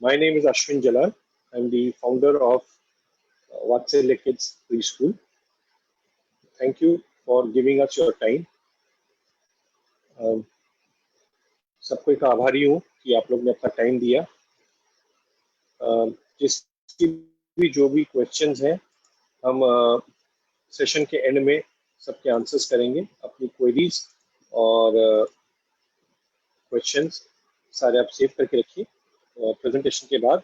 My name is Ashwin Jalal. I'm the founder of Vaatsalya Kids Preschool. Thank you for giving us your time. सबको एक आभारी हूँ कि आप लोग ने अपना टाइम दिया. जिसकी भी जो भी क्वेश्चंस हैं हम सेशन के एंड में सबके आंसर्स करेंगे. अपनी क्वेरीज और क्वेश्चंस सारे आप सेव करके रखिए. प्रेजेंटेशन के बाद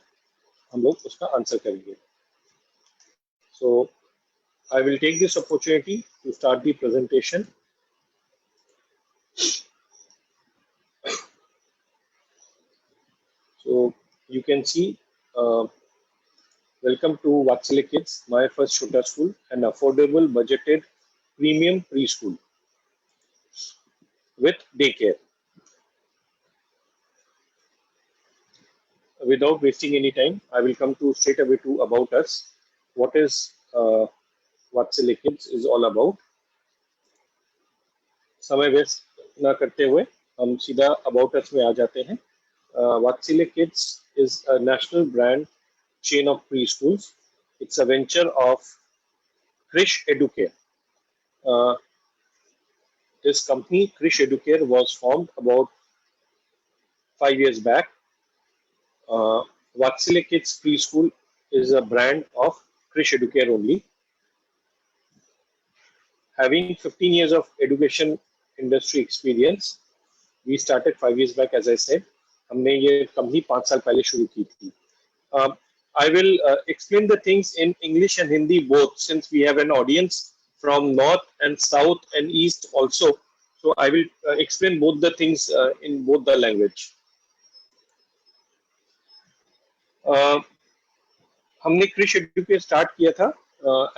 हम लोग उसका आंसर करेंगे. So I will take this opportunity to start the presentation. So you can see, welcome to Vaatsalya Kids, my first shooter school, an affordable, budgeted, premium preschool with daycare. Without wasting any time, I will come to straight away to about us. What is Vaatsalya Kids is all about. समय waste ना करते हुए हम सीधा about us में आ जाते हैं. Vaatsalya Kids is a national brand chain of preschools. It's a venture of Krish Educare. This company, Krish Educare, was formed about 5 years back. Vaatsalya Kids Preschool is a brand of Krish Educare only. Having 15 years of education industry experience, we started 5 years back, as I said. हमने ये company 5 साल पहले शुरू की थी. I will explain the things in English and Hindi both, since we have an audience from north and south and east also. So I will explain both the things in both the language. हमने Krrish Educare start किया था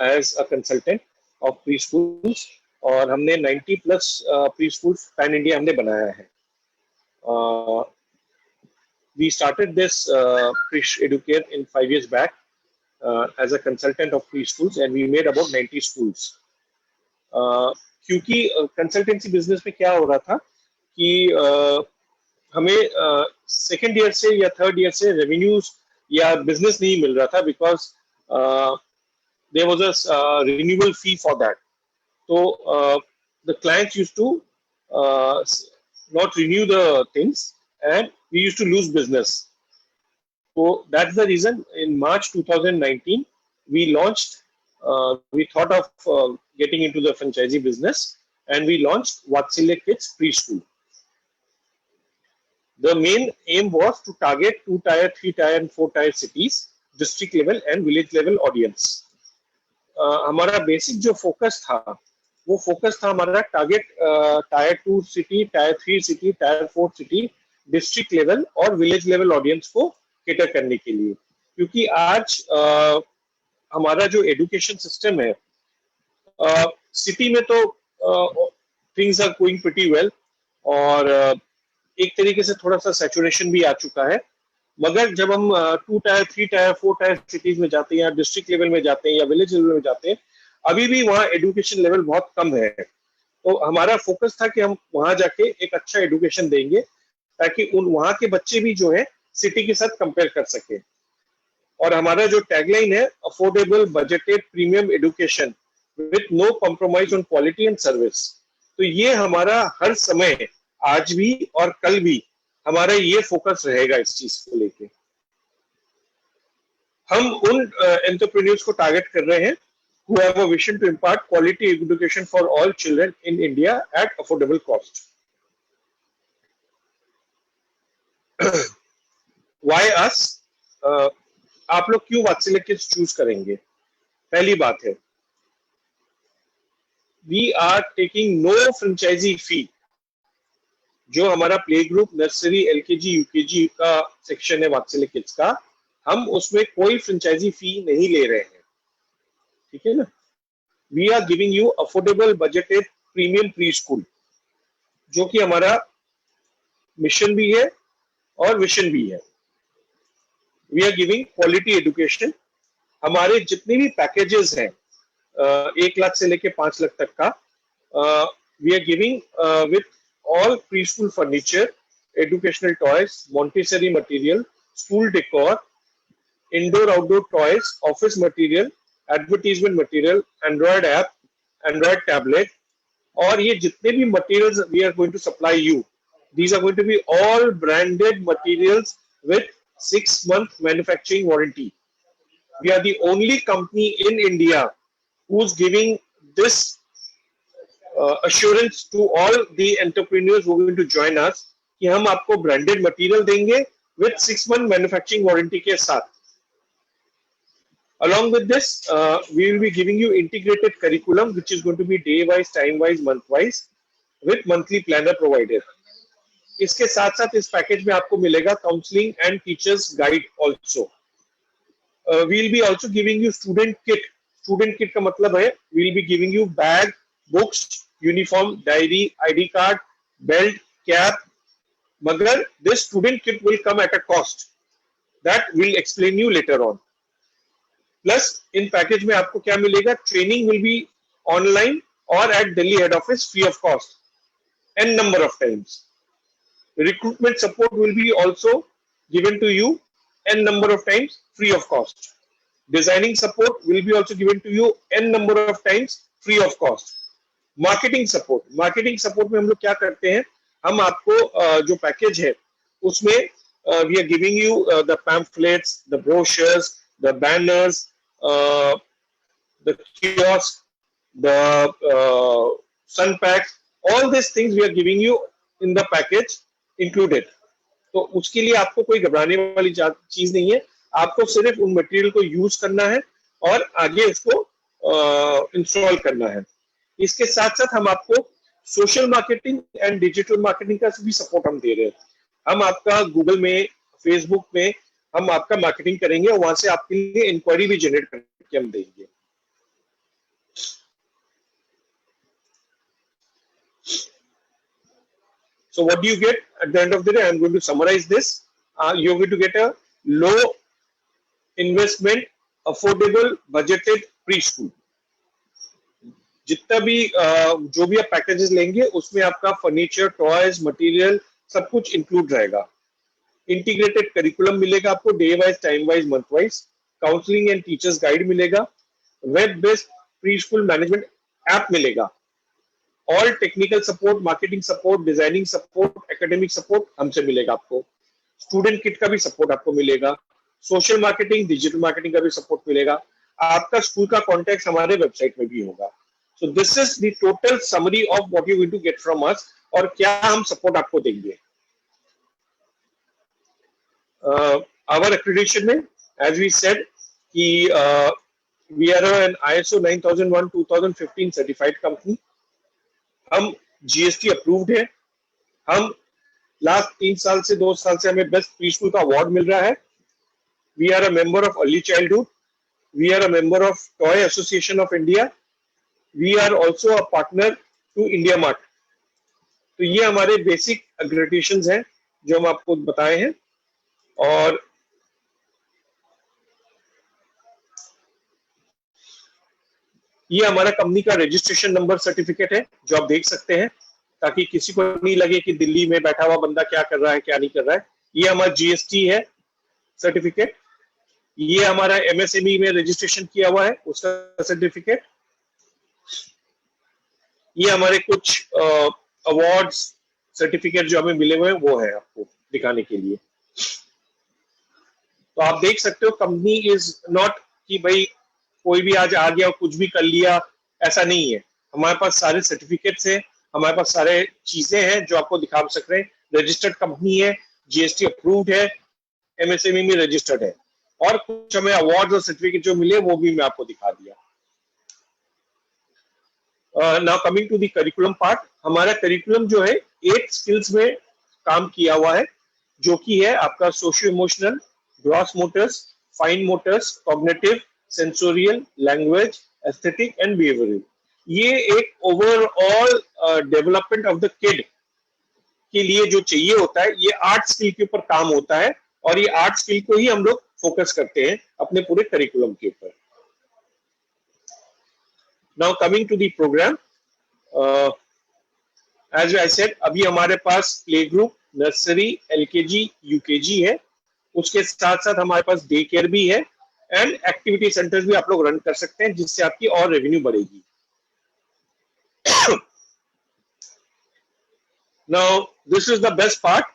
as a consultant of preschools और हमने 90 plus preschools pan India हमने बनाया है. We started this Krish Educare in 5 years back as a consultant of preschools, and we made about 90 schools. क्योंकि consultancy business में क्या हो रहा था कि हमें सेकेंड ईयर से या थर्ड ईयर से रेवेन्यूज या बिजनेस नहीं मिल रहा था, because there was a renewal fee for that. तो the clients used to not renew the things and we used to lose business. So that's the reason in March 2019 we launched, we thought of getting into the franchisee business, and we launched Vaatsalya Kids Preschool. The main aim was to target 2 tier, 3 tier and 4 tier cities, district level and village level audience. हमारा basic जो focus था वो focus था हमारा target tyre 2 city, tyre 3 city, tyre 4 city, district level और village level audience को cater करने के लिए. क्योंकि आज हमारा जो एजुकेशन सिस्टम है, सिटी में तो things are going pretty well और एक तरीके से थोड़ा सा सैचुरेशन भी आ चुका है. मगर जब हम 2 टायर, 3 टायर, 4 टायर सिटीज में जाते हैं या डिस्ट्रिक्ट लेवल में जाते हैं या विलेज लेवल में जाते हैं, अभी भी वहाँ एजुकेशन लेवल बहुत कम है. तो हमारा फोकस था कि हम वहाँ जाके एक अच्छा एजुकेशन देंगे ताकि उन वहाँ के बच्चे भी जो है सिटी के साथ कंपेयर कर सके. और हमारा जो टैगलाइन है, affordable, budgeted, premium education with no compromise on quality and service. तो ये हमारा हर समय, आज भी और कल भी, हमारा ये फोकस रहेगा इस चीज को लेके. हम उन एंटरप्रेन्योर्स को टारगेट कर रहे हैं who have a vision to impart quality education for all children in India at affordable cost. Why us? आप लोग क्यों वात्सल्य किड्स चूज करेंगे? पहली बात है, we are taking no franchisee fee. जो हमारा play group, nursery, LKG, UKG का सेक्शन है वात्सल्य किड्स का, हम उसमें कोई फ्रेंचाइजी फी नहीं ले रहे हैं. ठीक है ना? We are giving you affordable, budgeted, premium preschool, जो कि हमारा मिशन भी है और विजन भी है. We are giving quality education. हमारे जितने भी पैकेजेस हैं 1 लाख से लेके 5 लाख तक का, we are giving with all preschool furniture, educational toys, Montessori material, school decor, indoor outdoor toys, office material, advertisement material, Android app, Android tablet, और ये जितने भी materials we are going to supply you, these are going to be all branded materials with 6-month manufacturing warranty. We are the only company in India who's giving this assurance to all the entrepreneurs who are going to join us कि हम आपको branded material देंगे with 6-month manufacturing warranty के साथ. Along with this, we will be giving you integrated curriculum, which is going to be day-wise, time-wise, month-wise, with monthly planner provided. इसके साथ साथ इस पैकेज में आपको मिलेगा counselling and teachers guide also. We'll be also giving you student kit. Student kit का मतलब है we'll be giving you bag, books, uniform, diary, ID card, belt, cap, मगर this student kit will come at a cost that will explain you later on. Plus in package में आपको क्या मिलेगा? Training will be online or at Delhi head office free of cost n number of times. Recruitment support will be also given to you n number of times free of cost. Designing support will be also given to you n number of times free of cost. Marketing support में हम लोग क्या करते हैं? हम आपको जो package है उसमें we are giving you the pamphlets, the brochures, the banners, the kiosk, the sun packs, all these things we are giving you in the package included. तो उसके लिए आपको कोई घबराने वाली चीज नहीं है. आपको सिर्फ उन मटेरियल को यूज करना है और आगे उसको इंस्टॉल करना है. इसके साथ साथ हम आपको social marketing and digital marketing का भी सपोर्ट हम दे रहे हैं. हम आपका गूगल में, फेसबुक में हम आपका मार्केटिंग करेंगे और वहां से आपके लिए इंक्वायरी भी जनरेट करके हम देंगे. So what do you get at the end of the day? I'm going to summarize this. You're going to get a low investment, affordable, budgeted preschool. जितना भी जो भी आप पैकेजेस लेंगे उसमें आपका फर्नीचर, टॉयज, मटेरियल सब कुछ इंक्लूड रहेगा. इंटीग्रेटेड करिकुलम मिलेगा आपको day wise, time wise, month wise. Counselling and teachers guide मिलेगा. Web based pre school management app मिलेगा. All technical support, marketing support, designing support, academic support हमसे मिलेगा आपको. स्टूडेंट किट का भी सपोर्ट आपको मिलेगा. सोशल मार्केटिंग, डिजिटल मार्केटिंग का भी सपोर्ट मिलेगा. आपका स्कूल का कॉन्टेक्ट हमारे वेबसाइट में भी होगा. So this is the total summary of what you going to get from us और क्या हम सपोर्ट आपको देंगे. आवर एक्रेडिटेशन में एज वी सेड कि we are an ISO 9001:2015 certified company. हम GST अप्रूव्ड है. हम लास्ट 2 साल से हमें बेस्ट प्री स्कूल का अवार्ड मिल रहा है. We are a member of early childhood. We are a member of toy association of India. We are also a partner to India Mart. तो ये हमारे बेसिक एक्रेडिटेशंस हैं जो हम आपको बताए हैं. और ये हमारा कंपनी का रजिस्ट्रेशन नंबर सर्टिफिकेट है जो आप देख सकते हैं, ताकि किसी को नहीं लगे कि दिल्ली में बैठा हुआ बंदा क्या कर रहा है, क्या नहीं कर रहा है. ये हमारा GST है सर्टिफिकेट. ये हमारा MSME में रजिस्ट्रेशन किया हुआ है उसका सर्टिफिकेट. ये हमारे कुछ अवार्ड्स सर्टिफिकेट जो हमें मिले हुए हैं वो है आपको दिखाने के लिए. तो आप देख सकते हो कंपनी इज नॉट कि भाई कोई भी आज आ गया और कुछ भी कर लिया, ऐसा नहीं है. हमारे पास सारे सर्टिफिकेट्स हैं, हमारे पास सारे चीजें हैं जो आपको दिखा सकते हैं. रजिस्टर्ड कंपनी है, GST अप्रूव्ड है, MSME में रजिस्टर्ड है, और कुछ हमें अवार्ड और सर्टिफिकेट जो मिले वो भी मैं आपको दिखा दिया. Now coming to the curriculum part. हमारा करिकुलम जो है 8 स्किल्स में काम किया हुआ है, जो कि है आपका socio emotional, gross Motors, fine Motors, cognitive, sensorial, language, aesthetic and behavioural. ये एक overall development of the kid के लिए जो चाहिए होता है, ये 8 स्किल के ऊपर काम होता है और ये 8 स्किल को ही हम लोग फोकस करते हैं अपने पूरे करिकुलम के ऊपर. Now coming to the programme, as I said अभी हमारे पास play group, nursery, LKG, UKG है. उसके साथ साथ हमारे पास डे केयर भी है एंड एक्टिविटी सेंटर्स भी आप लोग रन कर सकते हैं, जिससे आपकी और रेवेन्यू बढ़ेगी। Now, this is the best part.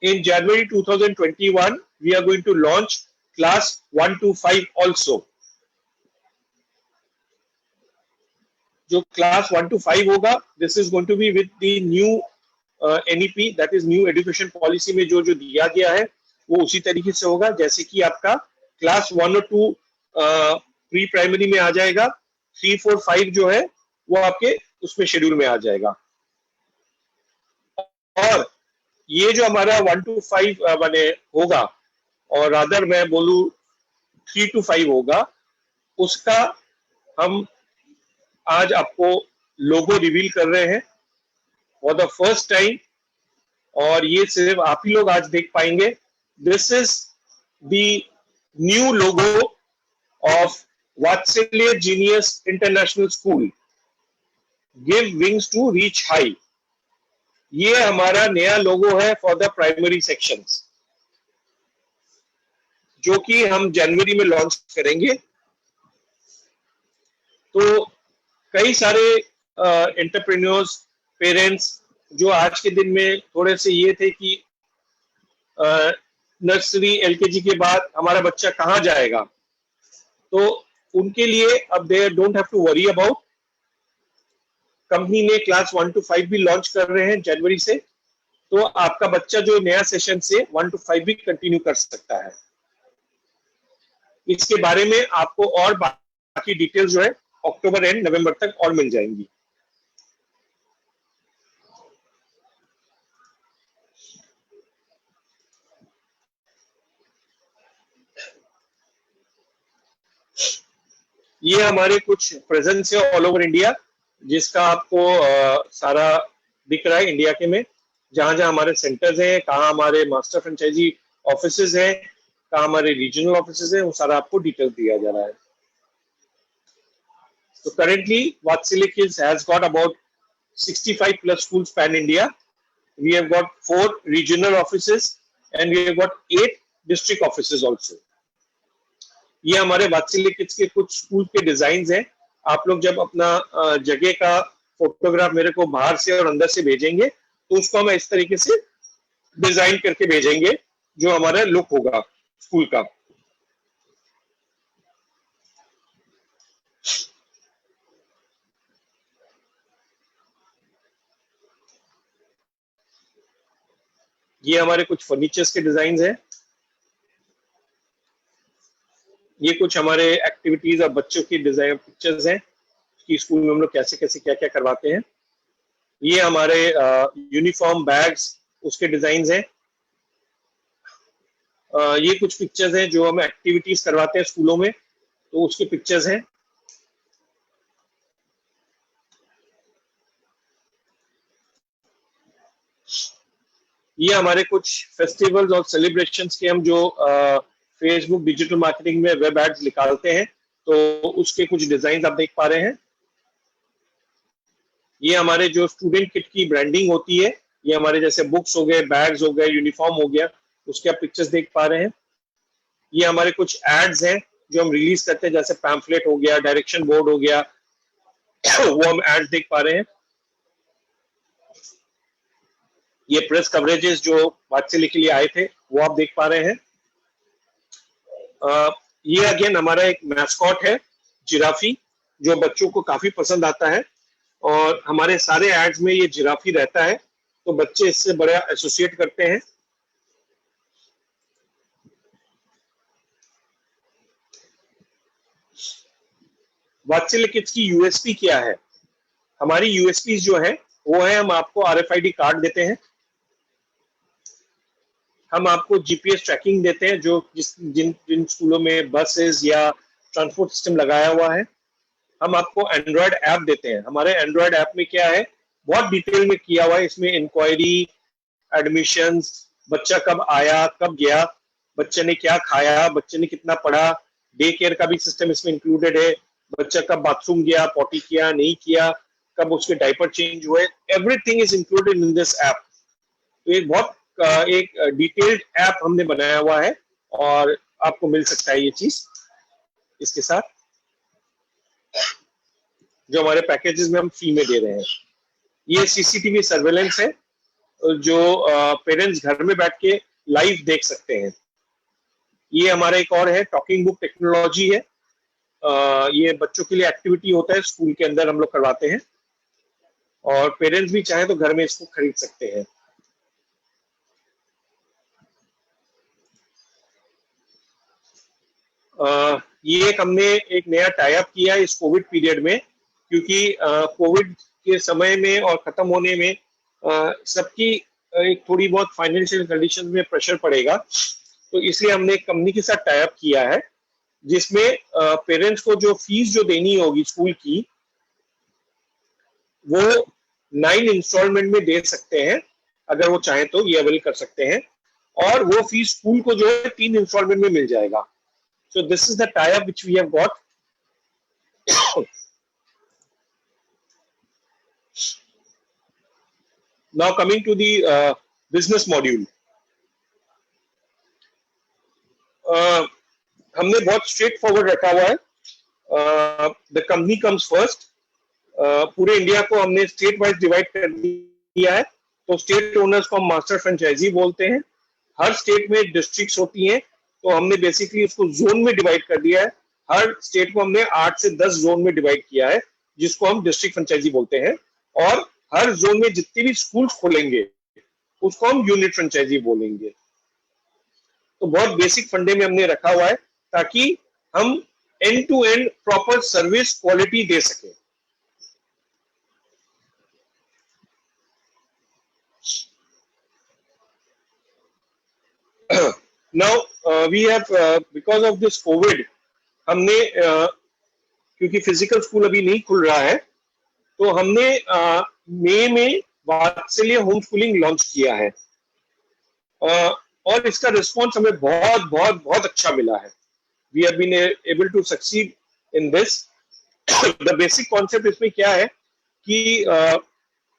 In January 2021, we are going to launch class 1 to 5 also. जो class 1 to 5 होगा, this is going to be with the new NEP, that is new education policy में जो जो दिया गया है वो उसी तरीके से होगा, जैसे कि आपका क्लास 1 और 2 प्री प्राइमरी में आ जाएगा, 3, 4, 5 जो है वो आपके उसमें शेड्यूल में आ जाएगा। और ये जो हमारा 1 to 5 बने होगा, और अदर मैं बोलूं 3 to 5 होगा, उसका हम आज आपको लोगो रिवील कर रहे हैं फॉर द फर्स्ट टाइम, और ये सिर्फ आप ही लोग आज देख पाएंगे। This is the new logo of Vatsalya genius international school, give wings to reach high. ये हमारा नया लोगो है फॉर द प्राइमरी सेक्शंस, जो कि हम जनवरी में लॉन्च करेंगे। तो कई सारे एंटरप्रेन्योर्स, पेरेंट्स जो आज के दिन में थोड़े से ये थे कि नर्सरी एलकेजी के बाद हमारा बच्चा कहाँ जाएगा, तो उनके लिए अब they don't have to worry about. Company ने क्लास 1 to 5 भी लॉन्च कर रहे हैं जनवरी से, तो आपका बच्चा जो नया सेशन से 1 to 5 भी कंटिन्यू कर सकता है। इसके बारे में आपको और बाकी डिटेल्स जो है अक्टूबर एंड नवंबर तक और मिल जाएंगी। ये हमारे कुछ प्रेजेंस है ऑल ओवर इंडिया, जिसका आपको सारा दिख रहा है इंडिया के में, जहां जहां हमारे सेंटर्स हैं, कहाँ हमारे मास्टर फ्रेंचाइजी ऑफिसेज हैं, कहाँ हमारे रीजनल ऑफिसेज हैं, वो सारा आपको डिटेल दिया जा रहा है। So currently, Vaatsalya Kids has got about 65 plus schools pan India. We have got 4 regional offices and we have got 8 district offices also. ये हमारे वात्सल्य किड्स के कुछ स्कूल के डिजाइन हैं। आप लोग जब अपना जगह का फोटोग्राफ मेरे को बाहर से और अंदर से भेजेंगे, तो उसको हम इस तरीके से डिजाइन करके भेजेंगे जो हमारा लुक होगा स्कूल का। ये हमारे कुछ फर्नीचर्स के डिजाइन हैं। ये कुछ हमारे एक्टिविटीज और बच्चों की डिजाइन पिक्चर्स हैं कि स्कूल में हम लोग कैसे कैसे क्या क्या करवाते हैं। ये हमारे यूनिफॉर्म बैग्स उसके डिजाइन हैं। ये कुछ पिक्चर्स हैं जो हम एक्टिविटीज करवाते हैं स्कूलों में, तो उसके पिक्चर्स हैं। ये हमारे कुछ फेस्टिवल्स और सेलिब्रेशंस के हम जो फेसबुक डिजिटल मार्केटिंग में वेब एड्स निकालते हैं, तो उसके कुछ डिजाइन आप देख पा रहे हैं। ये हमारे जो स्टूडेंट किट की ब्रांडिंग होती है, ये हमारे जैसे बुक्स हो गए, बैग्स हो गए, यूनिफॉर्म हो गया, उसके आप पिक्चर्स देख पा रहे हैं। ये हमारे कुछ एड्स हैं जो हम रिलीज करते हैं, जैसे पैम्फलेट हो गया, डायरेक्शन बोर्ड हो गया, वो हम एड्स देख पा रहे हैं। ये प्रेस कवरेजेस जो वात्सल्य के लिए आए थे वो आप देख पा रहे हैं। ये अगेन हमारा एक मैस्कॉट है जिराफी, जो बच्चों को काफी पसंद आता है, और हमारे सारे एड्स में ये जिराफी रहता है, तो बच्चे इससे बड़ा एसोसिएट करते हैं। वात्सल्य किड्स की यूएसपी क्या है? हमारी यूएसपी जो है वो है, हम आपको आरएफआईडी कार्ड देते हैं, हम आपको जीपीएस ट्रैकिंग देते हैं, जो जिन स्कूलों में बसेस या ट्रांसपोर्ट सिस्टम लगाया हुआ है। हम आपको एंड्रॉयड ऐप देते हैं। हमारे एंड्रॉयड ऐप में क्या है, बहुत डिटेल में किया हुआ है। इसमें इंक्वायरी, एडमिशंस, बच्चा कब आया, कब गया, बच्चे ने क्या खाया, बच्चे ने कितना पढ़ा, डे केयर का भी सिस्टम इसमें इंक्लूडेड है, बच्चा कब बाथरूम गया, पॉटी किया, नहीं किया, कब उसके डायपर चेंज हुए, everything is included in this app. तो ये बहुत एक डिटेल्ड ऐप हमने बनाया हुआ है और आपको मिल सकता है ये चीज इसके साथ, जो हमारे पैकेजेस में हम फ्री में दे रहे हैं। ये सीसीटीवी सर्वेलेंस है जो पेरेंट्स घर में बैठ के लाइव देख सकते हैं। ये हमारा एक और है, टॉकिंग बुक टेक्नोलॉजी है। ये बच्चों के लिए एक्टिविटी होता है, स्कूल के अंदर हम लोग करवाते हैं और पेरेंट्स भी चाहे तो घर में इसको खरीद सकते हैं। ये एक हमने एक नया टाई अप किया है इस कोविड पीरियड में, क्योंकि कोविड के समय में और खत्म होने में सबकी एक थोड़ी बहुत फाइनेंशियल कंडीशन में प्रेशर पड़ेगा, तो इसलिए हमने एक कंपनी के साथ टाई अप किया है जिसमें पेरेंट्स को जो फीस जो देनी होगी स्कूल की वो 9 इंस्टॉलमेंट में दे सकते हैं, अगर वो चाहे तो ये अवेल कर सकते हैं, और वो फीस स्कूल को जो है 3 इंस्टॉलमेंट में मिल जाएगा। So this is the tie-up which we have got. Now coming to the business module. हमने बहुत स्ट्रेट फॉरवर्ड रखा हुआ है। The company comes first. पूरे इंडिया को हमने स्टेट वाइज डिवाइड कर दिया है, तो स्टेट ओनर्स को हम मास्टर फ्रेंचाइजी बोलते हैं। हर स्टेट में डिस्ट्रिक्ट्स होती हैं, तो हमने बेसिकली उसको जोन में डिवाइड कर दिया है। हर स्टेट को हमने 8 से 10 जोन में डिवाइड किया है, जिसको हम डिस्ट्रिक्ट फ्रेंचाइजी बोलते हैं, और हर जोन में जितने भी स्कूल्स खोलेंगे उसको हम यूनिट फ्रेंचाइजी बोलेंगे। तो बहुत बेसिक फंडे में हमने रखा हुआ है ताकि हम end to end proper service quality दे सके। Now we have because of this COVID, हमने क्योंकि फिजिकल स्कूल अभी नहीं खुल रहा है, तो हमने मई में वात्सल्य होम स्कूलिंग लॉन्च किया है, और इसका रिस्पॉन्स हमें बहुत बहुत बहुत अच्छा मिला है। We have been able to succeed in this. The basic concept इसमें क्या है कि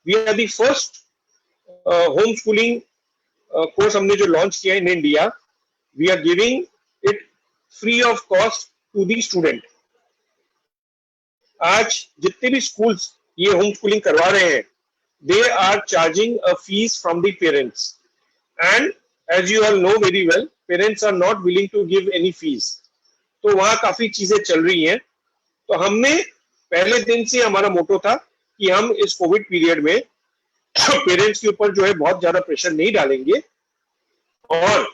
we are the first home schooling course हमने जो लॉन्च किया in India. We are giving it free of cost to the student. आज जितने भी स्कूल्स ये होम स्कूलिंग करवा रहे हैं, they are charging a fees from the parents, and as you all know very well, parents are not willing to give any fees. तो वहां काफी चीजें चल रही हैं। तो हमने पहले दिन से हमारा मोटो था कि हम इस कोविड पीरियड में पेरेंट्स के ऊपर जो है बहुत ज्यादा प्रेशर नहीं डालेंगे और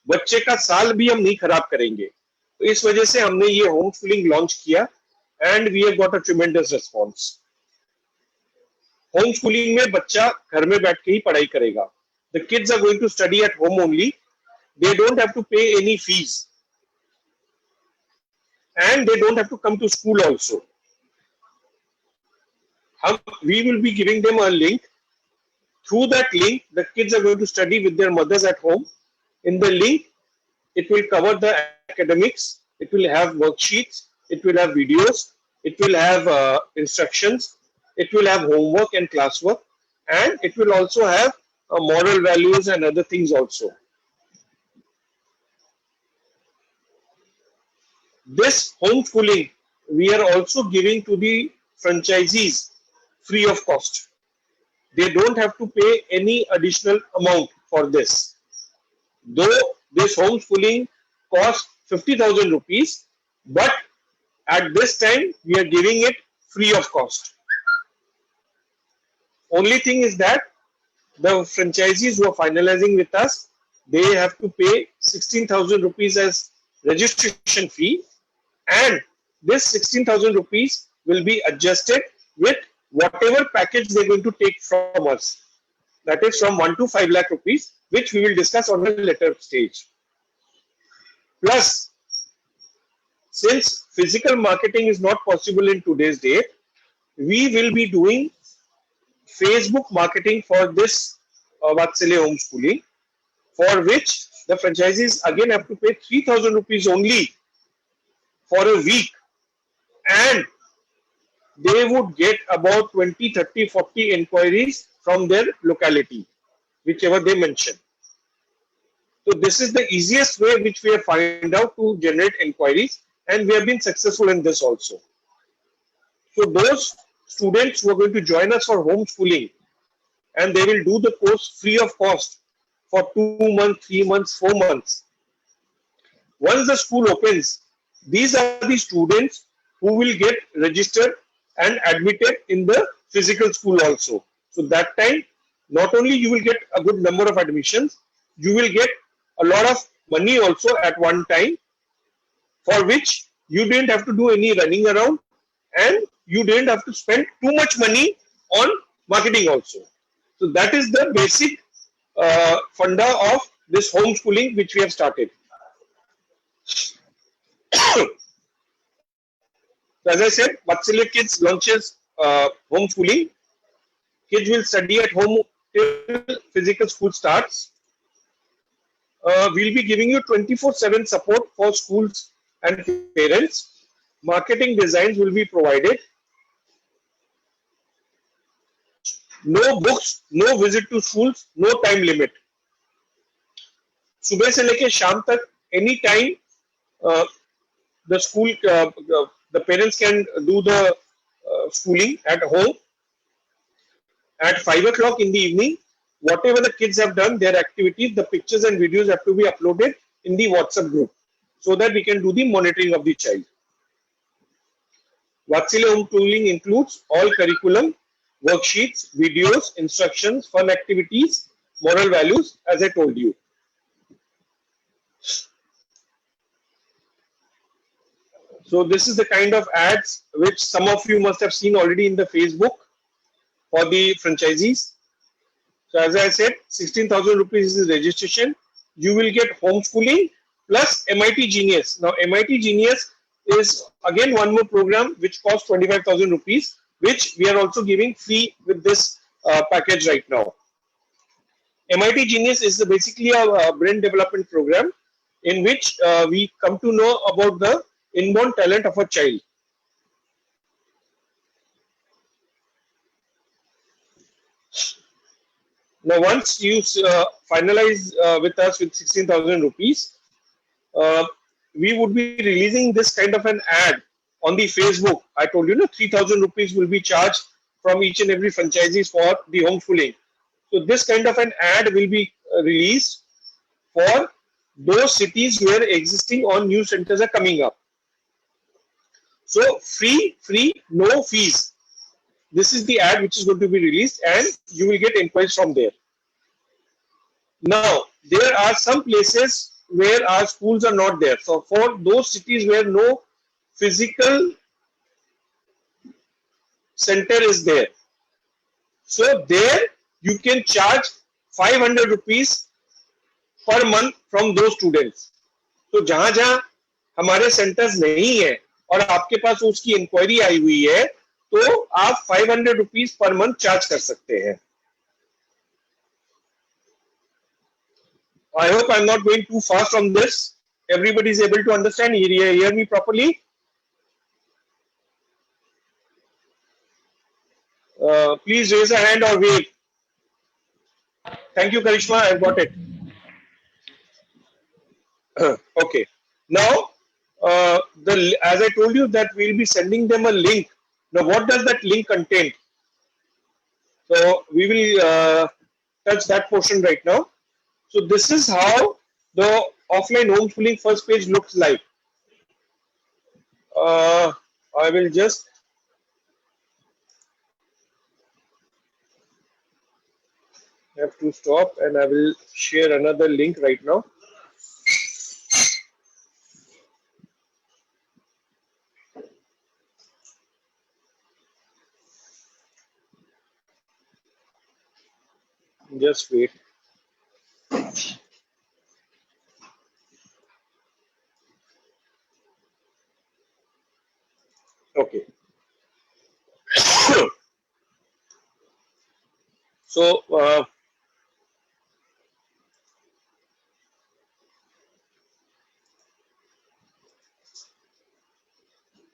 बच्चे का साल भी हम नहीं खराब करेंगे। तो इस वजह से हमने ये होम स्कूलिंग लॉन्च किया, and we have got a tremendous response. Home schooling में बच्चा घर में बैठ के ही पढ़ाई करेगा। The kids are going to study at home only, they don't have to pay any fees, and they don't have to come to school also. We will be giving them a link. Through that link, the kids are going to study with their mothers at home. In the link, it will cover the academics, it will have worksheets, it will have videos, it will have instructions, it will have homework and classwork, and it will also have moral values and other things also. This homeschooling we are also giving to the franchisees free of cost. They don't have to pay any additional amount for this. Though this homeschooling costs 50,000 rupees, but at this time we are giving it free of cost. Only thing is that the franchisees who are finalizing with us, they have to pay 16,000 rupees as registration fee, and this 16,000 rupees will be adjusted with whatever package they're going to take from us. That is from 1 to 5 lakh rupees, which we will discuss on a later stage. Plus, since physical marketing is not possible in today's date, we will be doing Facebook marketing for this Vaatsalya homeschooling, for which the franchisees again have to pay 3,000 rupees only for a week, and they would get about 20, 30, 40 inquiries from their locality, whichever they mention. So this is the easiest way which we have found out to generate inquiries, and we have been successful in this also. So those students who are going to join us for homeschooling, and they will do the course free of cost for 2 months, 3 months, 4 months. Once the school opens, these are the students who will get registered and admitted in the physical school also. So that time, not only you will get a good number of admissions, you will get a lot of money also at one time, for which you didn't have to do any running around, and you didn't have to spend too much money on marketing also. So that is the basic funda of this homeschooling which we have started. So as I said, Vaatsalya Kids launches homeschooling. Kids will study at home till physical school starts. We'll be giving you 24/7 support for schools and parents. Marketing designs will be provided. No books, no visit to schools, no time limit. सुबह से लेके शाम तक any time the school the parents can do the schooling at home. At 5 o'clock in the evening, whatever the kids have done, their activities, the pictures and videos have to be uploaded in the WhatsApp group so that we can do the monitoring of the child. Vaatsalya homeschooling includes all curriculum, worksheets, videos, instructions, fun activities, moral values, as I told you. So this is the kind of ads which some of you must have seen already in the Facebook for the franchisees. So as I said, 16,000 rupees is registration. You will get homeschooling plus MIT Genius. Now MIT Genius is again one more program which costs 25,000 rupees, which we are also giving free with this package right now. MIT Genius is basically a brain development program in which we come to know about the inborn talent of a child. Now, once you finalize with us with 16,000 rupees, we would be releasing this kind of an ad on the Facebook. I told you, 3,000 rupees will be charged from each and every franchisees for the homeschooling. So this kind of an ad will be released for those cities where existing or new centers are coming up. So free, no fees. This is the ad which is going to be released, and you will get inquiries from there. Now, there are some places where our schools are not there. So for those cities where no physical center is there, so there you can charge 500 rupees per month from those students. तो जहां जहां हमारे centres नहीं है और आपके पास उसकी inquiry आई हुई है, तो आप 500 रुपीज पर मंथ चार्ज कर सकते हैं. I hope I'm not going too fast on this. Everybody is able to understand. Hear me properly. Please raise a hand or wave. Thank you, Karishma. I've got it. Okay. Now, as I told you that we'll be sending them a link. Now, what does that link contain? So we will touch that portion right now. So this is how the offline homeschooling first page looks like. I will just have to stop, and I will share another link right now. Just wait. Okay. So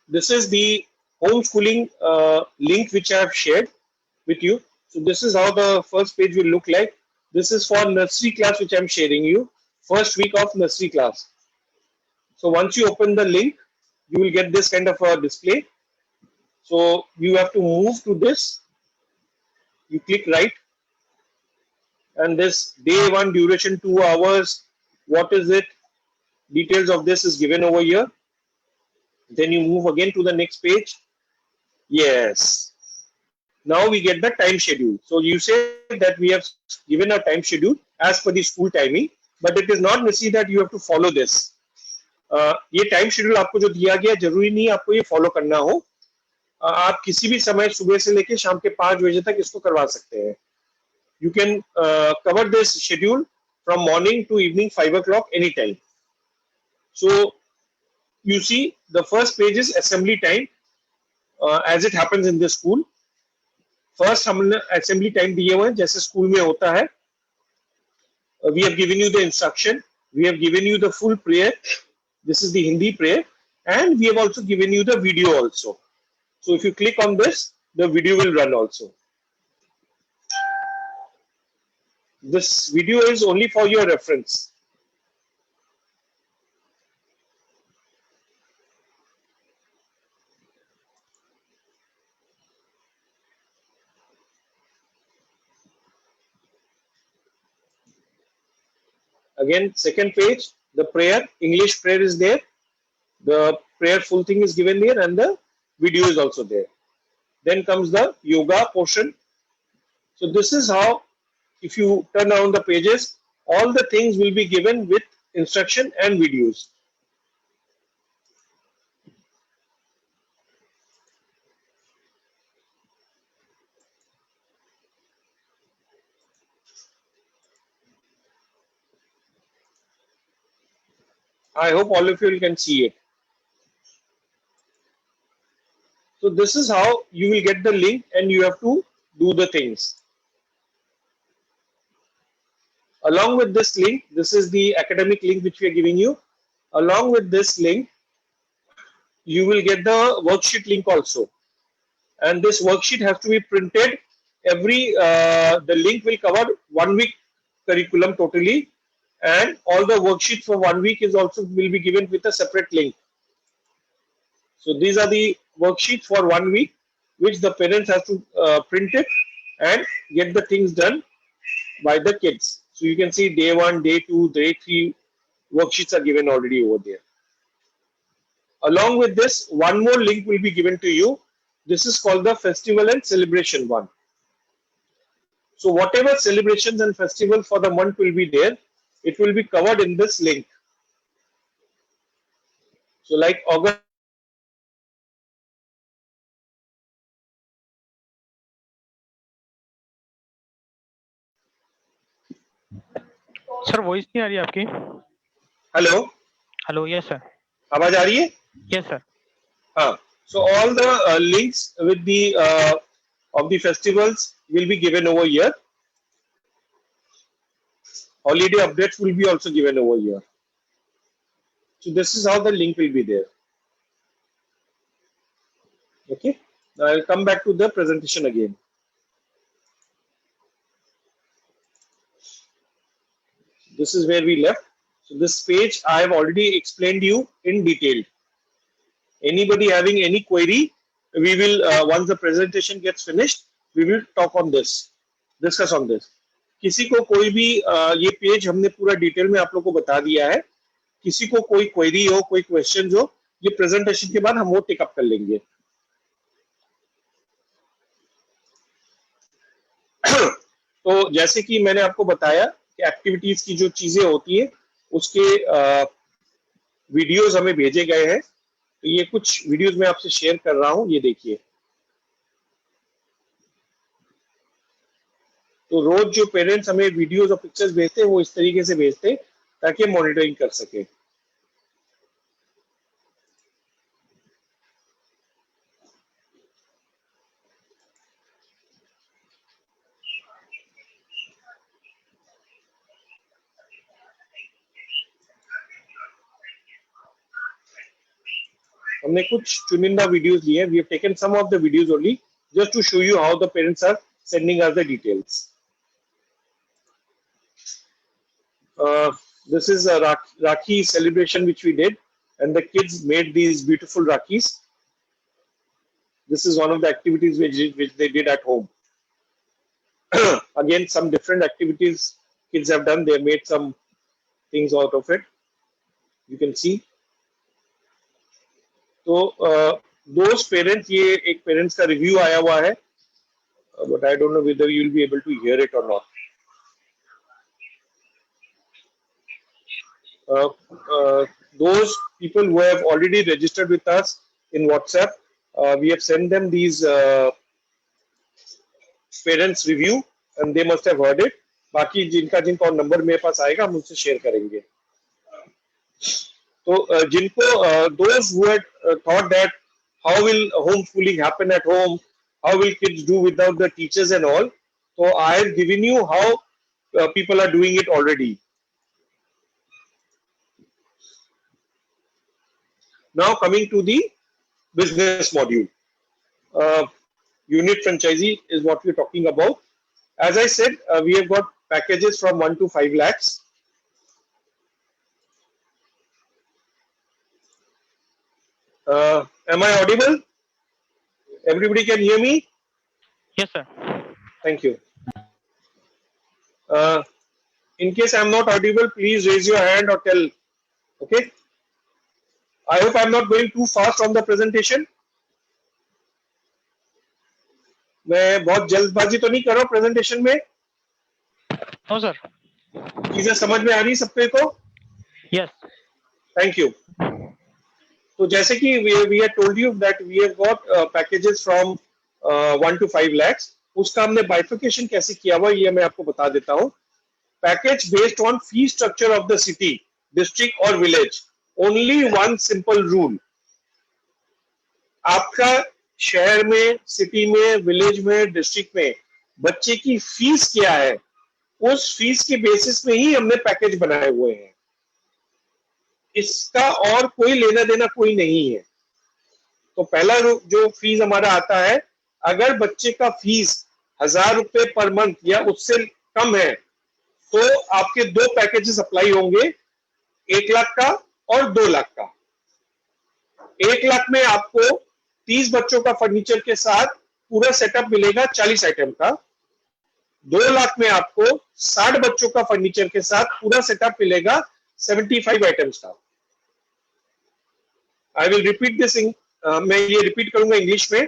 this is the homeschooling link which I have shared with you. So this is how the first page will look like. This is for nursery class which I am sharing you. first week of nursery class. So once you open the link, you will get this kind of a display. So you have to move to this. You click right, and this day 1 duration 2 hours. What is it? Details of this is given over here. Then you move again to the next page. Yes. Now we get the time schedule. So you say that we have given a time schedule as per the school timing, but it is not necessary that you have to follow this. ये time schedule आपको जो दिया गया जरूरी नहीं आपको ये follow करना हो. आप किसी भी समय सुबह से लेकर शाम के 5 बजे तक इसको करवा सकते हैं. You can cover this schedule from morning to evening 5 o'clock anytime. So you see the first page is assembly time as it happens in the school. First हमने assembly time दिए हुए हैं जैसे स्कूल में होता है. We have given you the instruction. We have given you the full prayer. This is the Hindi prayer, and we have also given you the video also. So if you click on this, the video will run also. This video is only for your reference. Again, second page, the prayer, English prayer is there. The prayer full thing is given there, and the video is also there. Then comes the yoga portion. So this is how, if you turn around the pages, all the things will be given with instruction and videos. I hope all of you can see it. So this is how you will get the link and you have to do the things. Along with this link, this is the academic link which we are giving you. Along with this link, you will get the worksheet link also. And this worksheet has to be printed. The link will cover 1 week curriculum totally. And all the worksheets for 1 week is also will be given with a separate link. So these are the worksheets for 1 week, which the parents have to print it and get the things done by the kids. So you can see day 1, day 2, day 3 worksheets are given already over there. Along with this, one more link will be given to you. This is called the festival and celebration one. So whatever celebrations and festival for the month will be there, it will be covered in this link. So like August. Sir voice नहीं आ रही आपकी. Hello hello. Yes sir. आवाज आ रही है? Yes sir. हाँ. So all the links with the of the festivals will be given over here. Holiday updates will be also given over here. So this is how the link will be there. Okay. Now I'll come back to the presentation again. This is where we left. So this page I have already explained you in detail. Anybody having any query, we will once the presentation gets finished, we will talk on this, discuss on this. किसी को कोई भी ये page हमने पूरा detail में आप लोग को बता दिया है. किसी को कोई क्वेरी हो, कोई क्वेश्चन हो, ये प्रेजेंटेशन के बाद हम वो टेक अप कर लेंगे. तो जैसे कि मैंने आपको बताया कि एक्टिविटीज की जो चीजें होती है उसके वीडियोस हमें भेजे गए हैं. तो ये कुछ वीडियोस मैं आपसे शेयर कर रहा हूं, ये देखिए. तो रोज जो पेरेंट्स हमें वीडियोस और पिक्चर्स भेजते हैं वो इस तरीके से भेजते हैं ताकि हम मॉनिटरिंग कर सके. हमने कुछ चुनिंदा वीडियोस लिए. We have taken some of the videos only just to show you how the parents are sending us the details. This is a Rakhi celebration which we did, and the kids made these beautiful Rakhis. This is one of the activities which they did at home. Again, some different activities kids have done. They made some things out of it. You can see. So those parents, ये एक parents का review आया हुआ है, but I don't know whether you will be able to hear it or not. Those people who have already registered with us in WhatsApp, we have sent them these parents review and they must have heard it. बाकी जिनका number मेरे पास आएगा हम उनसे share करेंगे. तो जिनको those who had thought that how will homeschooling happen at home, how will kids do without the teachers and all, so I have given you how people are doing it already. Now coming to the business module. Unit franchisee is what we're talking about. As I said, we have got packages from 1 to 5 lakhs. Am I audible? Everybody can hear me? Yes, sir. Thank you. In case I'm not audible, please raise your hand or tell. Okay. I hope I'm not going too fast on the presentation. मैं बहुत जल्दबाजी तो नहीं कर रहा हूँ presentation में. No, sir. चीजें समझ में आ रही सबके को? Yes. Thank you. तो जैसे कि we had told you that we have got packages from 1 to 5 lakhs. उसका हमने bifurcation कैसे किया हुआ ये मैं आपको बता देता हूँ. Package based on fee structure of the city, district or village. Only one simple rule. आपका शहर में, सिटी में, विलेज में, डिस्ट्रिक्ट में बच्चे की फीस क्या है, उस फीस के बेसिस में ही हमने पैकेज बनाए हुए हैं. इसका और कोई लेना देना कोई नहीं है. तो पहला जो फीस हमारा आता है, अगर बच्चे का फीस 1000 रुपए पर मंथ या उससे कम है तो आपके दो पैकेजेस अप्लाई होंगे, 1 लाख का और 2 लाख का. 1 लाख में आपको 30 बच्चों का फर्नीचर के साथ पूरा सेटअप मिलेगा 40 आइटम का. 2 लाख में आपको 60 बच्चों का फर्नीचर के साथ पूरा सेटअप मिलेगा 75 आइटम्स का. आई विल रिपीट दिस मैं ये रिपीट करूंगा इंग्लिश में.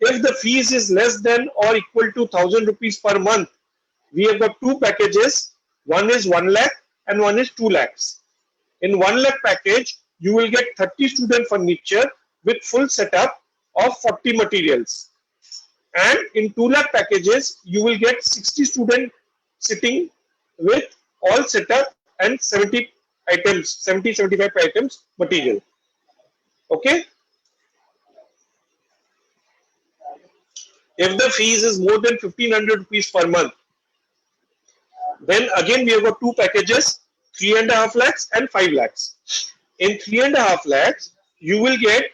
If the fees is less than or equal to 1000 rupees per month, we have got two packages. One is 1 lakh and one is 2 lakhs. In 1 lakh package, you will get 30 student furniture with full setup of 40 materials. And in 2 lakh packages, you will get 60 student sitting with all setup and 70 items, 75 items material. Okay. If the fees is more than 1500 rupees per month, then again we have got two packages, 3.5 lakhs and 5 lakhs. In 3.5 lakhs, you will get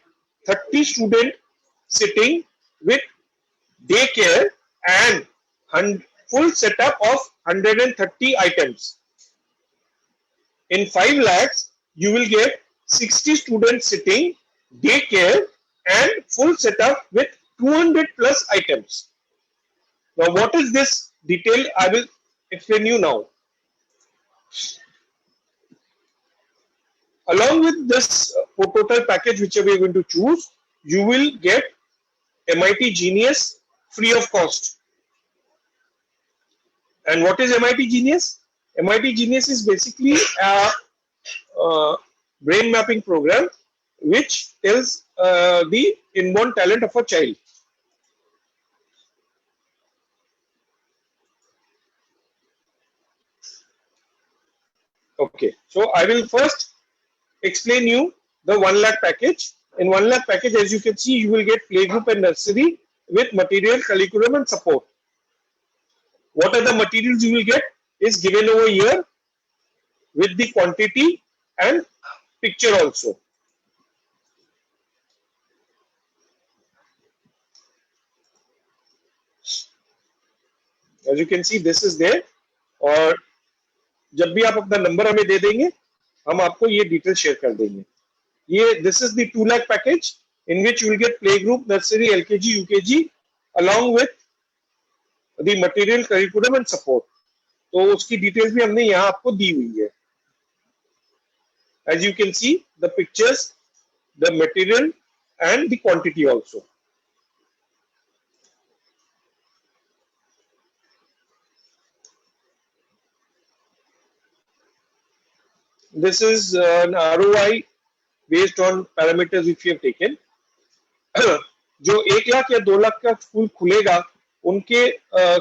30 student sitting with daycare and full setup of 130 items. In 5 lakhs, you will get 60 students sitting, daycare and full setup with 200 plus items. Now, what is this detail? I will explain you now. Along with this total package, which we are going to choose, you will get MIT Genius free of cost. And what is MIT Genius? MIT Genius is basically a brain mapping program which tells the inborn talent of a child. Okay, so I will first explain you the 1 lakh package. In 1 lakh package, as you can see, you will get playgroup and nursery with material, curriculum and support. What are the materials you will get is given over here with the quantity and picture also. As you can see, this is there, or जब भी आप अपना number हमें दे देंगे, हम आपको ये detail share कर देंगे। ये this is the 2 lakh package in which you will get play group, nursery, LKG, UKG along with the material, curriculum and support। तो उसकी डिटेल्स भी हमने यहाँ आपको दी हुई है। As you can see the pictures, the material and the quantity also। This is an ROI based on parameters which we have taken। जो 1 लाख या 2 लाख का स्कूल खुलेगा, उनके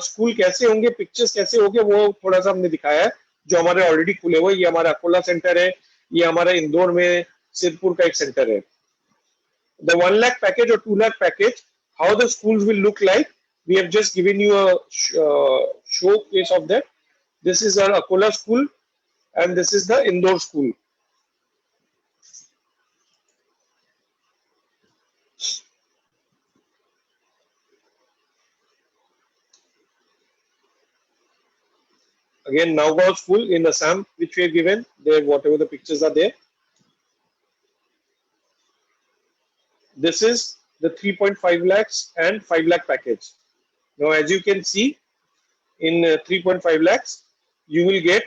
स्कूल कैसे होंगे, पिक्चर्स कैसे होंगे, वो थोड़ा सा हमने दिखाया है। जो हमारे ऑलरेडी खुले हुए, ये हमारा अकोला सेंटर है, ये हमारा इंदौर में सिरपुर का एक सेंटर है। The 1 lakh package or 2 lakh package, how the schools will look like, we have just given you a showcase of that। This is our Akola school and this is the Indore school। Again, Naugao school in Assam, which we have given there, whatever the pictures are there। This is the 3.5 lakhs and 5 lakh package। Now, as you can see, in 3.5 lakhs, you will get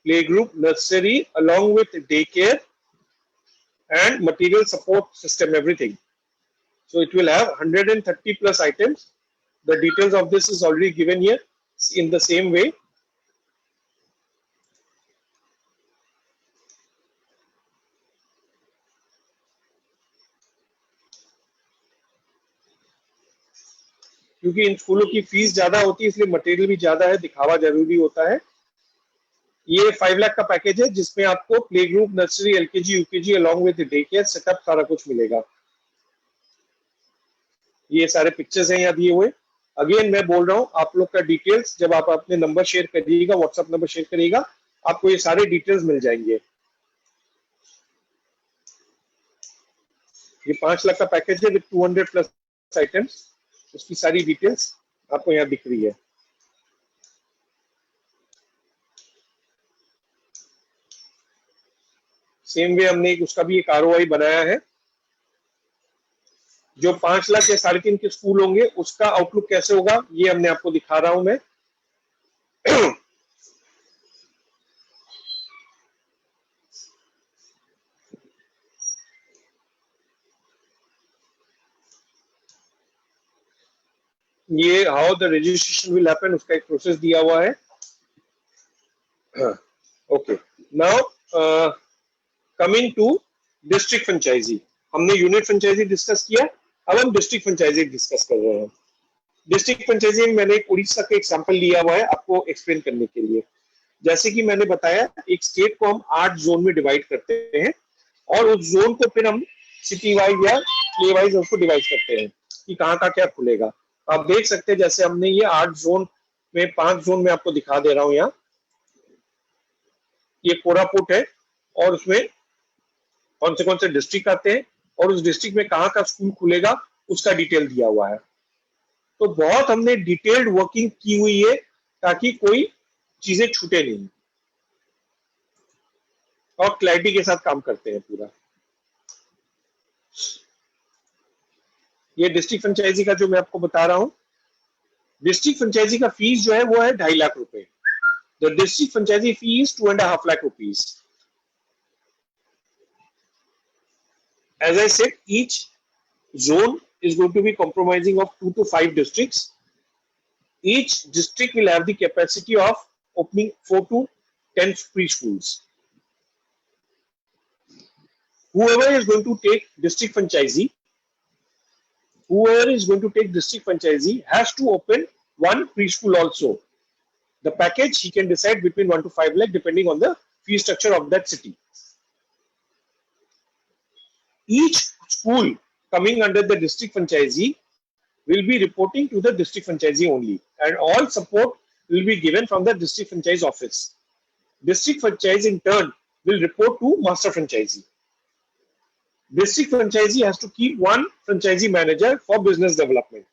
playgroup, nursery, along with daycare and material support system, everything। So it will have 130 plus items। The details of this is already given here in the same way। क्योंकि इन स्कूलों की fees ज्यादा होती है, इसलिए material भी ज्यादा है, दिखावा जरूरी होता है। ये 5 लाख का पैकेज है जिसमें आपको play group, nursery, LKG, UKG along with day care setup सारा कुछ मिलेगा। ये सारे पिक्चर्स हैं यहाँ दिए हुए। अगेन मैं बोल रहा हूँ, आप लोग का डिटेल्स जब आप अपने नंबर शेयर करिएगा, व्हाट्सएप नंबर शेयर करिएगा, आपको ये सारे डिटेल्स मिल जाएंगे। ये 5 लाख का पैकेज है विद 200 प्लस आइटम्स। उसकी सारी डिटेल्स आपको यहाँ दिख रही है। सेम वे हमने उसका भी एक आरओआई बनाया है। जो 5 लाख या 3.5 के स्कूल होंगे उसका आउटलुक कैसे होगा, ये हमने आपको दिखा रहा हूं मैं। ये how the registration will happen, उसका एक प्रोसेस दिया हुआ है। Okay, now coming to district franchisee. हमने यूनिट फ्रेंचाइजी डिस्कस किया, अब हम डिस्ट्रिक्ट फ्रेंचाइजी डिस्कस कर रहे हैं। डिस्ट्रिक्ट फ्रेंचाइजी में मैंने एक उड़ीसा का एग्जांपल लिया हुआ है आपको एक्सप्लेन करने के लिए। जैसे कि मैंने बताया, एक स्टेट को हम 8 जोन में डिवाइड करते हैं और उस जोन को फिर हम सिटी वाइज या प्ले वाइज उसको डिवाइड करते हैं कि कहाँ का क्या खुलेगा। आप देख सकते हैं जैसे हमने ये 8 जोन में 5 जोन में आपको दिखा दे रहा हूं। यहाँ ये कोरापुट है और उसमें कौन से डिस्ट्रिक्ट आते हैं और उस डिस्ट्रिक्ट में कहाँ का स्कूल खुलेगा उसका डिटेल दिया हुआ है। तो बहुत हमने डिटेल्ड वर्किंग की हुई है ताकि कोई चीजें छूटे नहीं और क्लैरिटी के साथ काम करते हैं पूरा। ये डिस्ट्रिक्ट फ्रेंचाइजी का जो मैं आपको बता रहा हूं, डिस्ट्रिक्ट फ्रेंचाइजी का फीस जो है वो है 2.5 लाख रुपए। The district franchisee fees 2.5 lakh rupees. As I said, each zone is going to be comprising of 2 to 5 districts. Each district will have the capacity of opening 4 to 10 preschools. Whoever is going to take district franchisee has to open one preschool also. The package he can decide between 1 to 5 lakh depending on the fee structure of that city. Each school coming under the district franchisee will be reporting to the district franchisee only, and all support will be given from the district franchise office. District franchise in turn will report to master franchisee. District franchisee has to keep one franchisee manager for business development.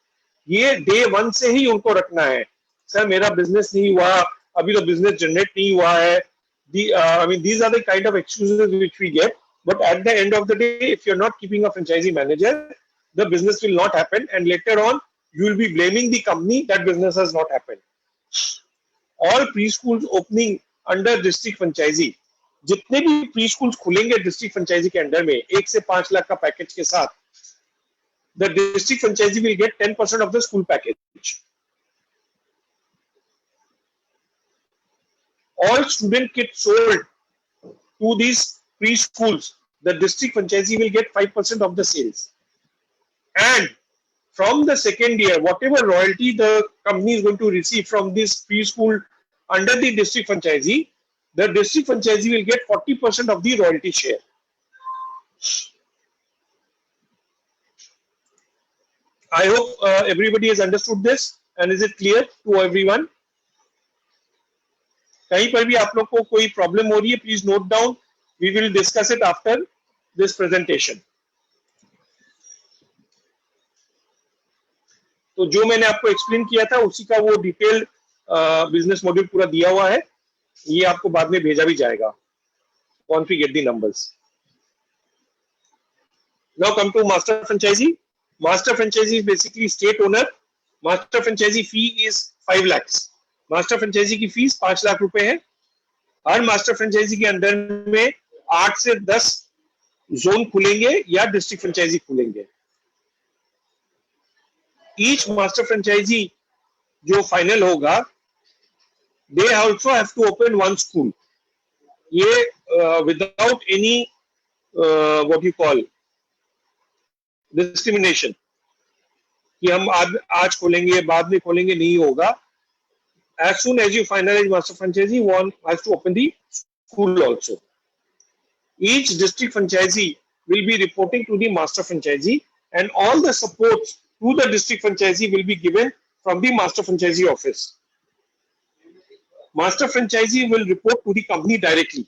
ये day 1 से ही उनको रखना है। Sir मेरा business नहीं हुआ, अभी तो बिजनेस जनरेट नहीं हुआ है, these are the kind of excuses which we get. But at the end of the day, if you're not keeping a franchisee manager, the business will not happen, and later on you will be blaming the company that business has not happened. All preschools opening under district franchisee, जितने भी pre schools खुलेंगे district franchise के under में 1 से 5 लाख का package के साथ, the district franchisee will get 10% of the school package. All student kits sold to these preschools, the district franchisee will get 5% of the sales. And from the second year, whatever royalty the company is going to receive from this preschool under the district franchisee, the district franchisee will get 40% of the royalty share. I hope everybody has understood this, and is it clear to everyone? कहीं पर भी आप लोग को कोई problem हो रही है, please note down. We will discuss it after this presentation. तो जो मैंने आपको एक्सप्लेन किया था उसी का वो डिटेल्ड बिजनेस मॉड्यूल पूरा दिया हुआ है. ये आपको बाद में भेजा भी जाएगा. once we get the numbers. Now come to master franchisee. Master franchisee is basically state owner. Master franchisee fee is 5 lakhs. Master franchisee की फीस 5 लाख रुपए है. हर मास्टर फ्रेंचाइजी के अंदर में 8 से 10 जोन खुलेंगे या डिस्ट्रिक्ट फ्रेंचाइजी खुलेंगे. ईच मास्टर फ्रेंचाइजी जो फाइनल होगा, they also have to open one school. ये without any what you call discrimination कि हम आज खोलेंगे बाद में खोलेंगे, नहीं होगा. As soon as you finalize master franchisee, one has to open the school also. Each district franchisee will be reporting to the master franchisee, and all the supports to the district franchisee will be given from the master franchisee office. Master franchisee will report to the company directly.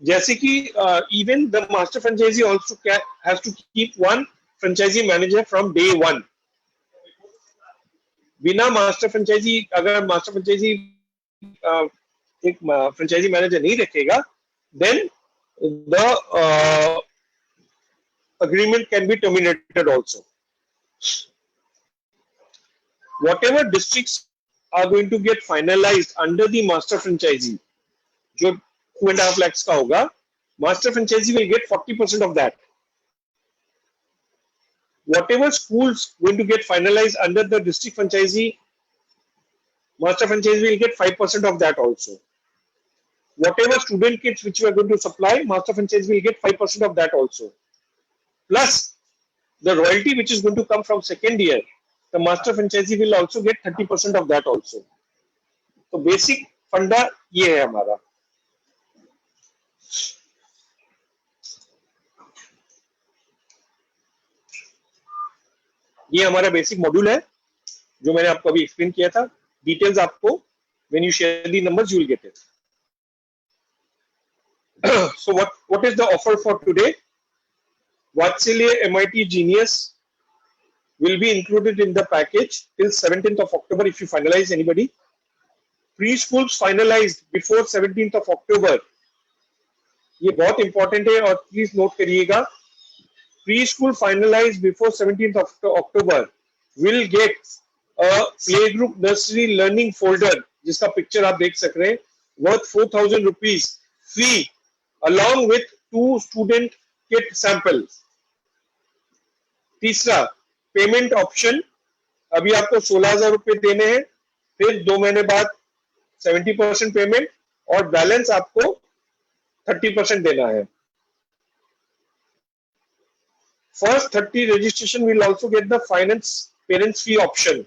जैसे कि even the master franchisee also has to keep one franchisee manager from day one. बिना master franchise, अगर master franchise एक franchise manager नहीं रखेगा, then the agreement can be terminated also. Whatever districts are going to get finalized under the master franchisee, जो 2.5 lakhs का होगा, master franchisee will get 40% of that. Whatever schools going to get finalized under the district franchisee, master franchisee will get 5% of that also. Whatever student kits which we are going to supply, master franchisee will get 5% of that also. Plus the royalty which is going to come from second year, the master franchisee will also get 30% of that also. So basic फंडा ये है हमारा. ये हमारा basic module है जो मैंने आपको अभी एक्सप्लेन किया था. डिटेल्स आपको when you share the numbers you will get it. So what is the offer for today? Vaatsalya MIT Genius will be included in the package till 17th of October if you finalize anybody. Preschools finalized before 17th of October. ये बहुत important है और please note करिएगा. Preschool finalized before 17th of October will get a playgroup nursery learning folder जिसका picture आप देख सक रहे हैं, worth 4,000 rupees free along with 2 student kit samples. तीसरा पेमेंट ऑप्शन, अभी आपको 16,000 रुपए देने हैं, फिर 2 महीने बाद 70% पेमेंट और बैलेंस आपको 30% देना है. First 30 registration will also get the finance parents fee option.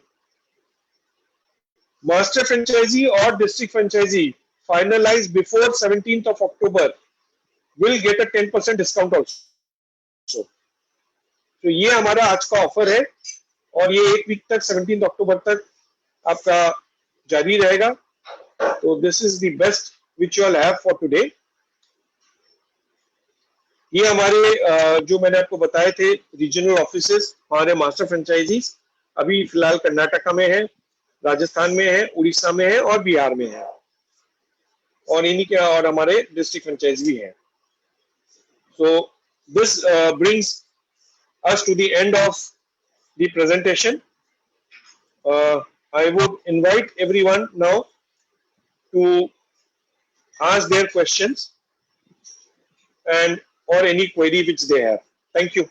Master franchisee or district franchisee finalized before 17th of October will get a 10% discount also. तो ये हमारा आज का ऑफर है और ये एक वीक तक 17 अक्टूबर तक आपका जारी रहेगा. तो this is the best which you all have for today. ये हमारे जो मैंने आपको बताए थे रीजनल ऑफिसेस, हमारे मास्टर फ्रेंचाइजीज अभी फिलहाल कर्नाटका में है, राजस्थान में है, उड़ीसा में है और बिहार में है. और इन्हीं के और हमारे डिस्ट्रिक्ट फ्रेंचाइज भी हैं. So this brings us to the end of the presentation. I would invite everyone now to ask their questions and or any query which they have. Thank you.